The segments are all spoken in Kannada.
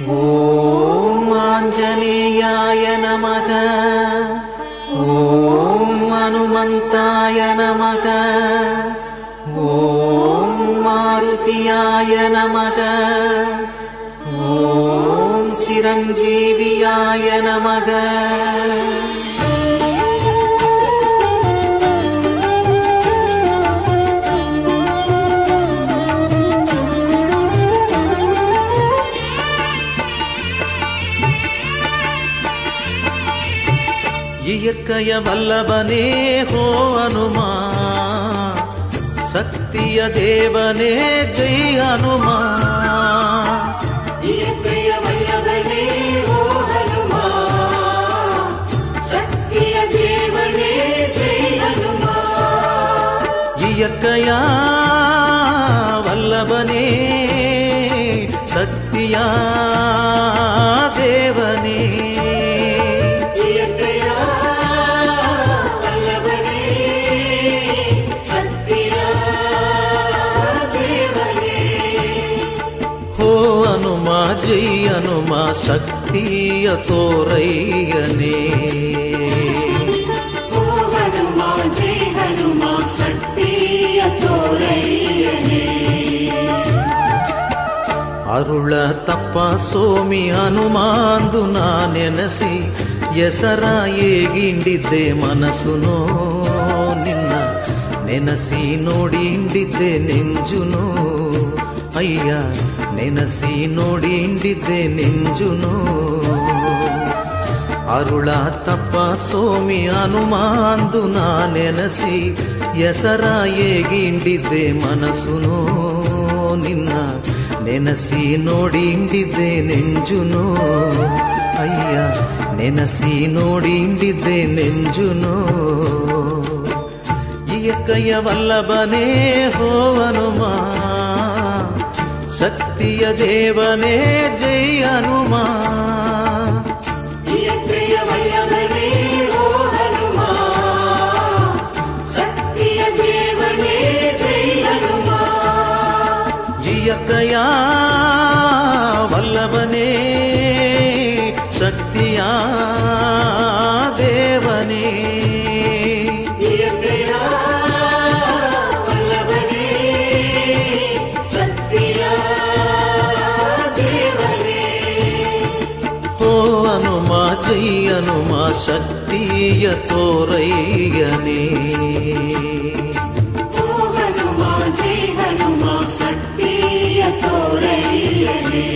ಓಂ ಆಂಜನೇಯಾಯ ನಮಃ. ಓಂ ಹನುಮಂತಾಯ ನಮಃ. ಓಂ ಮಾರುತಿಯಾಯ ನಮಃ. ಓಂ ಚಿರಂಜೀವಿಯಾಯ ನಮಃ. ಇಯಕ್ಕಯ ವಲ್ಲಭನೇ ಹೋ ಹನುಮ, ಶಕ್ತಿಯ ದೇವನೇ ಜೈ ಹನುಮ. ಇಯಕ್ಕಯ ವಲ್ಲಭನೇ ಹೋ ಹನುಮ, ಶಕ್ತಿಯ ದೇವನೇ ಜೈ ಹನುಮ. ಇಯಕ್ಕಯ ವಲ್ಲಭನೇ ಶಕ್ತಿಯ ದೇವನೇ. ಜೈ ಹನುಮ ಶಕ್ತಿಯ ತೋರಯ್ಯನೇ. ಓ ಹನುಮ ಜೈ ಹನುಮ ಶಕ್ತಿಯ ತೋರಯ್ಯನೇ. ಅರುಳ ತಪ್ಪ ಸೋಮಿ ಹನುಮಾಂದು ನಾನೆನಸಿ ಹೆಸರ ಹೇಗಿಂಡಿದ್ದೆ ಮನಸ್ಸುನೋ ನಿನ್ನ ನೆನಸಿ ನೋಡಿ ಹಿಂಡಿದ್ದೆ ನೆಂಜುನೋ. ಅಯ್ಯ ನೆನಸಿ ನೋಡಿ ಹಿಂಡಿದ್ದೆ ನೆಂಜುನೋ. ಅರುಳ ತಪ್ಪ ಸೋಮಿ ಹನುಮಾಂದು ನಾನೆನಸಿ ಹೆಸರ ಹೇಗಿಂಡಿದ್ದೆ ಮನಸ್ಸುನೋ ನಿನ್ನ ನೆನಸಿ ನೋಡಿ ಹಿಂಡಿದ್ದೆ ನೆಂಜುನೋ. ಅಯ್ಯ ನೆನಸಿ ನೋಡಿ ಹಿಂಡಿದ್ದೆ ನೆಂಜುನೋ. ಇಯಕ್ಕಯ ವಲ್ಲಭನೇ ಹೋ ಹನುಮ, ಶಕ್ತಿಯ ದೇವನೇ ಜೈ ಹನುಮ. ಇಯಕ್ಕಯ ವಲ್ಲಭನೇ ಹೋ ಹನುಮ, ಶಕ್ತಿಯ ದೇವನೇ ಜೈ ಹನುಮ. ಇಯಕ್ಕಯ ವಲ್ಲಭನೇ ಶಕ್ತಿಯ ದೇವನೇ. ಜೈ ಹನುಮ ಶಕ್ತಿಯ ತೋರಯ್ಯನೇ. ಓ ಹನುಮ ಜೈ ಹನುಮ ಶಕ್ತಿಯ ತೋರಯ್ಯನೇ.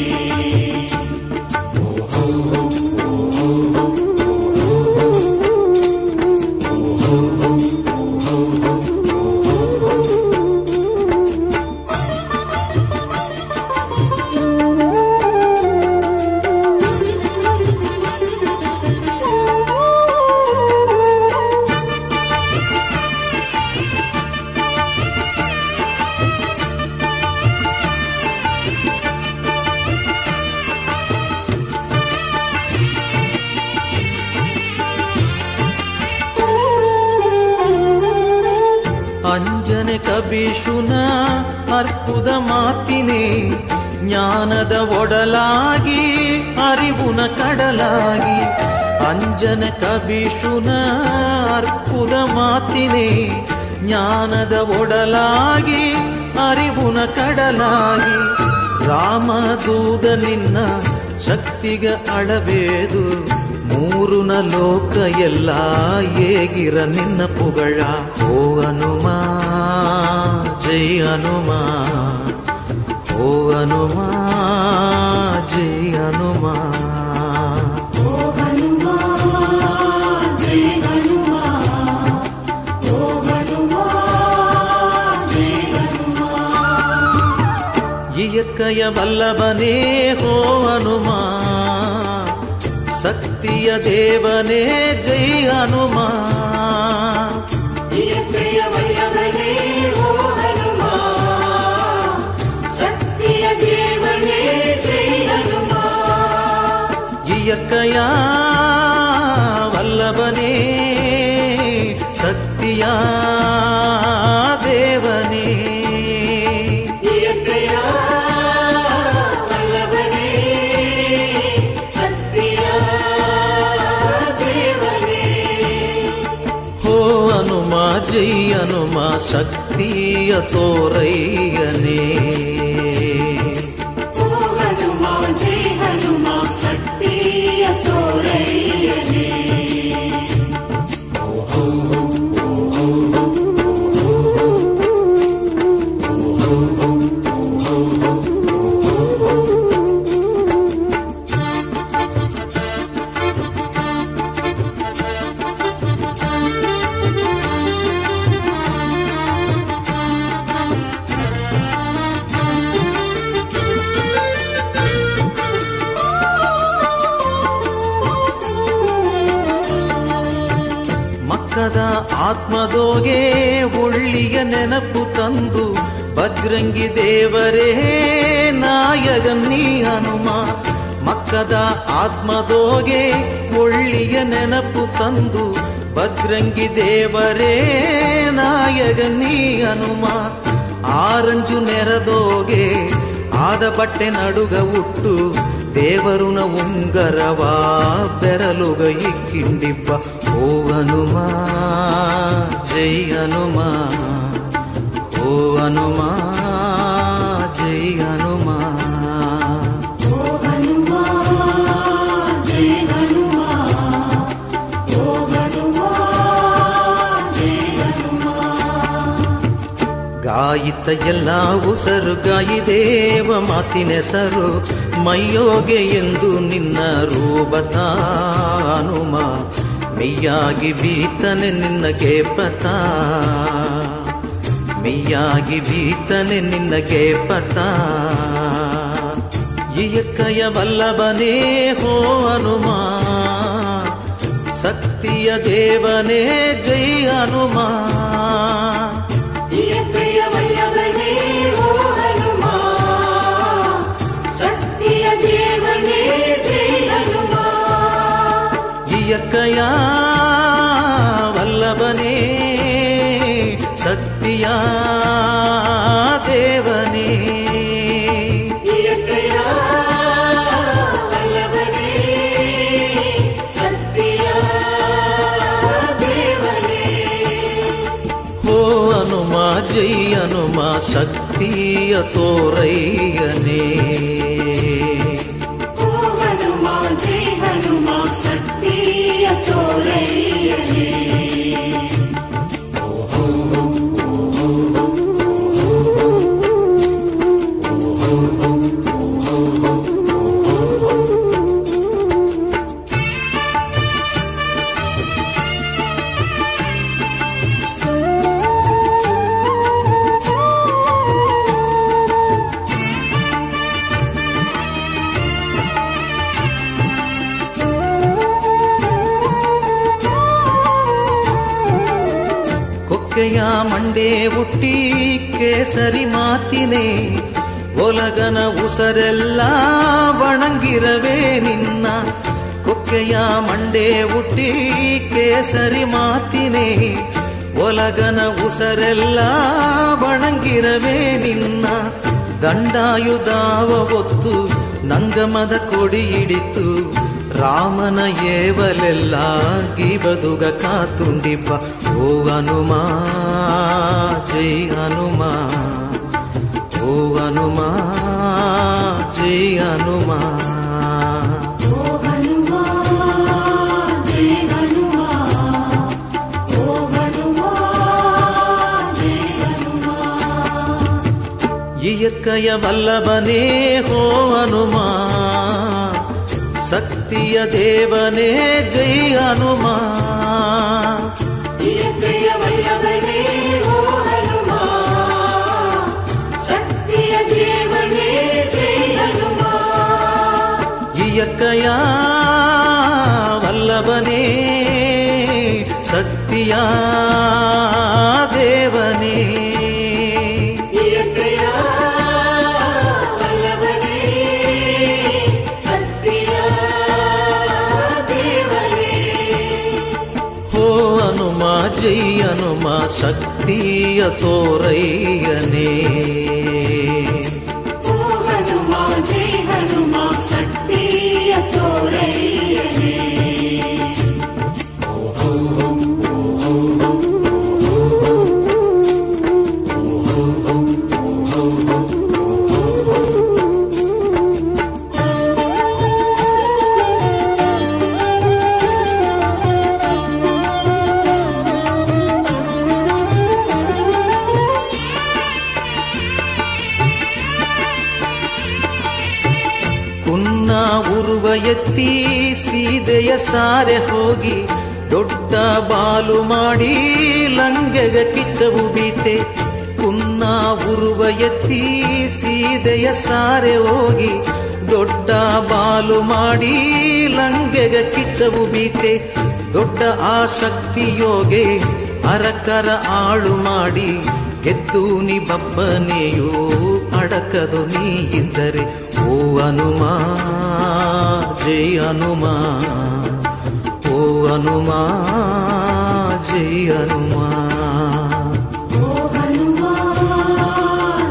ಅಂಜನೆ ಕಬೀಶುನ ಅರ್ಪುದ ಮಾತಿನೇ ಜ್ಞಾನದ ಒಡಲಾಗಿ ಅರಿವುನ ಕಡಲಾಗಿ. ಅಂಜನೆ ಕಬೀಶುನ ಅರ್ಪುದ ಮಾತಿನೇ ಜ್ಞಾನದ ಒಡಲಾಗಿ ಅರಿವುನ ಕಡಲಾಗಿ. ರಾಮದೂತ ನಿನ್ನ ಶಕ್ತಿಗ ಅಳಬೇದು ಮೂರುನ ಲೋಕ ಎಲ್ಲ ಹೇಗಿರ ನಿನ್ನ ಪುಗಳ. ಓ ಹನುಮ ಜೈ ಹನುಮ, ಓ ಹನುಮ ಜೈ ಹನುಮ. ಓ ಹನುಮ ಜೈ ಹನುಮ, ಓ ಹನುಮ ಜೈ ಹನುಮ. ಇಯಕ್ಕಯ ವಲ್ಲಭನೇ ಹೋ ಹನುಮ, ಶಕ್ತಿಯ ದೇವನೇ ಜೈ ಹನುಮ. ಇಯಕ್ಕಯ ವಲ್ಲಭನೇ ಹೋ ಹನುಮ, ಶಕ್ತಿಯ ದೇವನೇ ಜೈ ಹನುಮ. ಇಯಕ್ಕಯ ವಲ್ಲಭನೇ ಶಕ್ತಿಯ ದೇವನೇ. ಜೈ ಹನುಮ ಶಕ್ತಿಯ ತೋರಯ್ಯನೇ. ಓ ಹನುಮ ಜೈ ಹನುಮ ಶಕ್ತಿಯ ತೋರಯ್ಯನೇ. ಮಕ್ಕದ ಆತ್ಮದೋಗೆ ಒಳ್ಳಿಯ ನೆನಪು ತಂದು ಬಜ್ರಂಗಿ ದೇವರೇ ನಾಯಕನೀ ಹನುಮ. ಮಕ್ಕದ ಆತ್ಮದೋಗೆ ಒಳ್ಳಿಯ ನೆನಪು ತಂದು ಬಜ್ರಂಗಿ ದೇವರೇ ನಾಯಕನೀ ಹನುಮ. ಆರಂಜು ನೆರದೋಗೆ ಆದ ಬಟ್ಟೆ ನಡುಗ ಉಟ್ಟು ದೇವರುನ ಉಂಗರವಾ ಬೆರಲುಗ ಇಕ್ಕಿಂಡಿಬ್ಬ. ಓ ಹನುಮ ಜೈ ಹನುಮ, ಓ ಹನುಮ ಜೈ ಹನುಮ. ಓ ಹನುಮ ಜೈ ಹನುಮ, ಓ ಹನುಮ ಜೈ ಹನುಮ. ಗಾಯಿತ ಎಲ್ಲ ಉಸರು ಗಾಯಿದೇವ ಮಾತಿನೆಸರು ಮೈಯೋಗೆ ಎಂದು ನಿನ್ನ ರೂಪತ ಹನುಮ. ಮೆಯ್ಯಾಗಿ ಬೀತನೆ ನಿನ್ನ ಗೇಪತ, ಮೆಯ್ಯಾಗಿ ಬೀತನೆ ನಿನ್ನ ಗೇಪತ. ಇಯಕ್ಕಯ ವಲ್ಲಭನೇ ಹೋ ಹನುಮ, ಶಕ್ತಿಯ ದೇವನೇ ಜೈ ಹನುಮ. ಇಯಕ್ಕಯ ವಲ್ಲಭನೇ ಓ ಹನುಮ, ಶಕ್ತಿಯ ದೇವನೇ ಜೈ ಹನುಮ. ಇಯಕ್ಕಯ ವಲ್ಲಭನೇ ಶಕ್ತಿಯ ದೇವನೇ. ಇಯಕ್ಕಯ ವಲ್ಲಭನೇ ಶಕ್ತಿಯ ದೇವನೇ. ಓ ಹನುಮ ಜೈ ಹನುಮ ಶಕ್ತಿಯ ತೋರಯ್ಯನೇ. ಓ ಹನುಮ ಜೈ ಹನುಮ ಶಕ್ತಿಯ ತೋರಯ್ಯನೇ. ಕೊಕ್ಕೆಯ ಮಂಡೆ ಹುಟ್ಟಿ ಕೇಸರಿ ಮಾತಿನೇ ಒಲಗನ ಉಸರೆಲ್ಲ ಒಣಗಿರವೇ ನಿನ್ನ. ಕೊಕ್ಕೆಯ ಮಂಡೆ ಹುಟ್ಟಿ ಕೇಸರಿ ಮಾತಿನೇ ಒಲಗನ ಉಸರೆಲ್ಲ ಒಣಗಿರವೇ ನಿನ್ನ. ದಂಡಾಯುಧಾವ ಹೊತ್ತು ನಂಗಮದ ಕೊಡಿ ಹಿಡಿತು ರಾಮನ ಏವಲೆಲ್ಲ ಗಿಬದುಗ ಕಾತುಂಡಿಬ್ಬ. ಓ ಹನುಮ ಜೈ ಹನುಮ, ಓ ಹನುಮ ಜೈ ಹನುಮ. ಓ ಹನುಮ ಜೈ ಹನುಮ, ಓ ಹನುಮ ಜೈ ಹನುಮ. ಇಯಕ್ಕಯ ವಲ್ಲಭನೇ ಹೋ ಹನುಮ, ಶಕ್ತಿಯ ದೇವನೇ ಜೈ ಹನುಮ. ಇಯಕ್ಕಯ ವಲ್ಲಭನೇ ಓ ಹನುಮ, ಶಕ್ತಿಯ ದೇವನೇ ಜೈ ಹನುಮ. ಇಯಕ್ಕಯ ವಲ್ಲಭನೇ ಶಕ್ತಿಯ ದೇವನೇ. ಇಯಕ್ಕಯ ವಲ್ಲಭನೇ ಶಕ್ತಿಯ ದೇವನೇ. ಓ ಹನುಮ ಜೈ ಹನುಮ ಶಕ್ತಿಯ ತೋರಯ್ಯನೇ. ಓ ಹನುಮ ಜೈ ಹನುಮ ಶಕ್ತಿಯ ತೋರಯ್ಯನೇ. ಕುನ್ನ ಉರುವ ಎತ್ತಿ ಸೀದೆಯ ಸಾರೆ ಹೋಗಿ ದೊಡ್ಡ ಬಾಲು ಮಾಡಿ ಲಂಗೆಗ ಕಿಚ್ಚವು ಬೀತೆ. ಕುನ್ನ ಉರುವ ಎತ್ತಿ ಸೀದೆಯ ಸಾರೆ ಹೋಗಿ ದೊಡ್ಡ ಬಾಲು ಮಾಡಿ ಲಂಗೆಗ ಕಿಚ್ಚವು ಬೀತೆ. ದೊಡ್ಡ ಆಸಕ್ತಿಯೋಗೆ ಅರಕರ ಆಳು ಮಾಡಿ ಗೆದ್ದು ನಿ ಬಪ್ಪನೆಯೂ ಅಡಕದು ನೀ ಇದ್ದರೆ. ಓ ಹನುಮ ಜೈ ಹನುಮ, ಓ ಹನುಮ ಜೈ ಹನುಮ. ಓ ಹನುಮ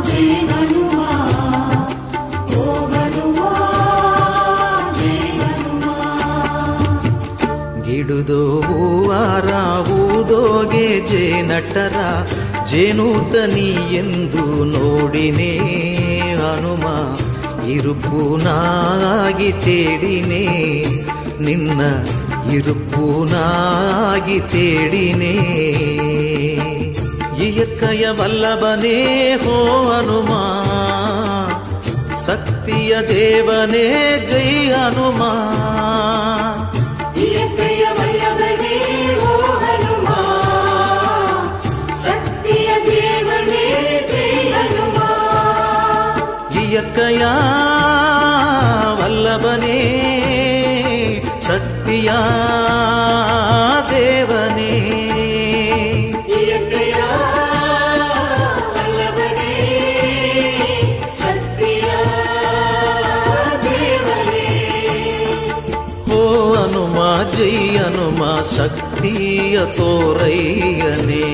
ಜೈ ಹನುಮ, ಓ ಹನುಮ ಜೈ ಹನುಮ. ಗಿಡುದೋ ಹೂವಾರ ಊದೋಗೆ ಜೇನಟರ ಜೇನೂತನಿ ಎಂದು ನೋಡಿನೇ ಹನುಮ. ಇರುಪುನಾಗಿ ತೇಡಿನೇ ನಿನ್ನ, ಇರುಪುನಾಗಿ ತೇಡಿನೇ. ಇಯಕ್ಕಯ ವಲ್ಲಭನೇ ಹೋ ಹನುಮ, ಶಕ್ತಿಯ ದೇವನೇ ಜೈ ಹನುಮ. ಇಯಕ್ಕಯ ವಲ್ಲಭನೇ ಓ ಹನುಮ, ಶಕ್ತಿಯ ದೇವನೇ ಜೈ ಹನುಮ. ಇಯಕ್ಕಯ ವಲ್ಲಭನೇ ಶಕ್ತಿಯ ದೇವನೇ. ಇಯಕ್ಕಯ ವಲ್ಲಭನೇ ಶಕ್ತಿಯ ದೇವನೇ. ಓ ಹನುಮ ಜೈ ಹನುಮ ಶಕ್ತಿಯ ತೋರಯ್ಯನೇ.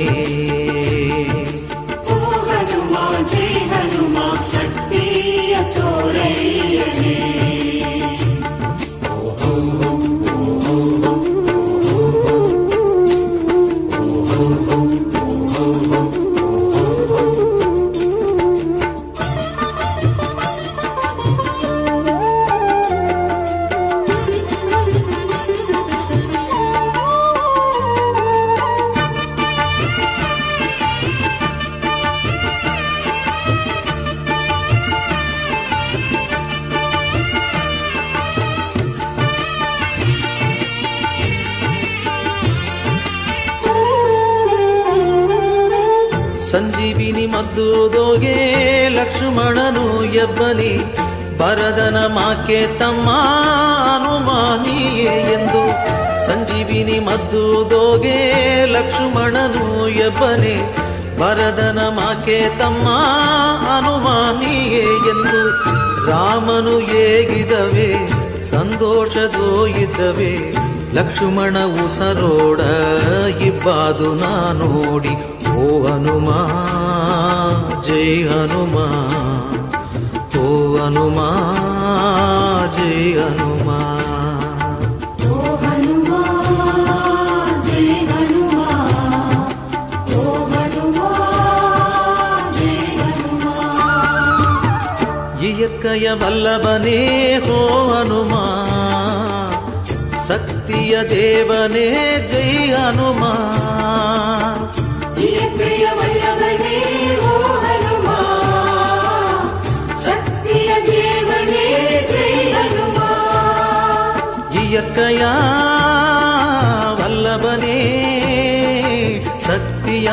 ಓ ಹನುಮ ಜೈ ಹನುಮ ಶಕ್ತಿಯ ತೋರಯ್ಯನೇ. ಸಂಜೀವಿನಿ ಮದ್ದೂದೋಗೆ ಲಕ್ಷ್ಮಣನು ಎಬ್ಬನಿ ಭರದನ ಮಾಕೆ ತಮ್ಮ ಹನುಮಾನಿಯೇ ಎಂದು. ಸಂಜೀವಿನಿ ಮದ್ದೂದೋಗೆ ಲಕ್ಷ್ಮಣನು ಎಬ್ಬನೆ ಭರದನ ಮಾಕೆ ತಮ್ಮ ಹನುಮಾನಿಯೇ ಎಂದು. ರಾಮನು ಹೇಗಿದವೆ ಸಂತೋಷದೋ ಇದ್ದವೆ, ಲಕ್ಷ್ಮಣ ಉಸರೋಡ ಇಬ್ಬಾದು ನಾ ನೋಡಿ. ಓ ಹನುಮ ಜೈ ಹನುಮ, ಓ ಹನುಮ ಜೈ ಹನುಮ. ಓ ಹನುಮ ಜೈ ಹನುಮ, ಓ ಹನುಮ ಜೈ ಹನುಮ. ಇಯಕ್ಕಯ ವಲ್ಲಭನೇ ಹೋ ಹನುಮ, ಶಕ್ತಿಯ ದೇವನೇ ಜೈ ಹನುಮ. ಇಯಕ್ಕಯ ವಲ್ಲಭನೇ ಓ ಹನುಮ, ಶಕ್ತಿಯ ದೇವನೇ ಜೈ ಹನುಮ. ಇಯಕ್ಕಯ ವಲ್ಲಭನೇ ಶಕ್ತಿಯ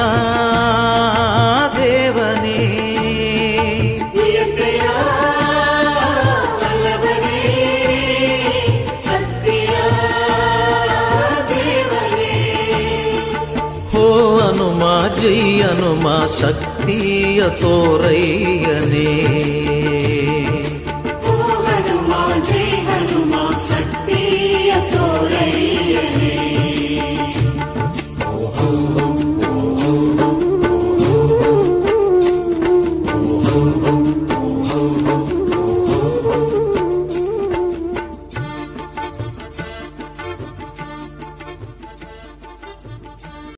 ದೇವನೇ. ಇಯಕ್ಕಯ ವಲ್ಲಭನೇ ಶಕ್ತಿಯ ದೇವನೇ. ಹೋ ಹನುಮ ಜೈ ಹನುಮ ಶಕ್ತಿಯ ತೋರಯ್ಯನೇ.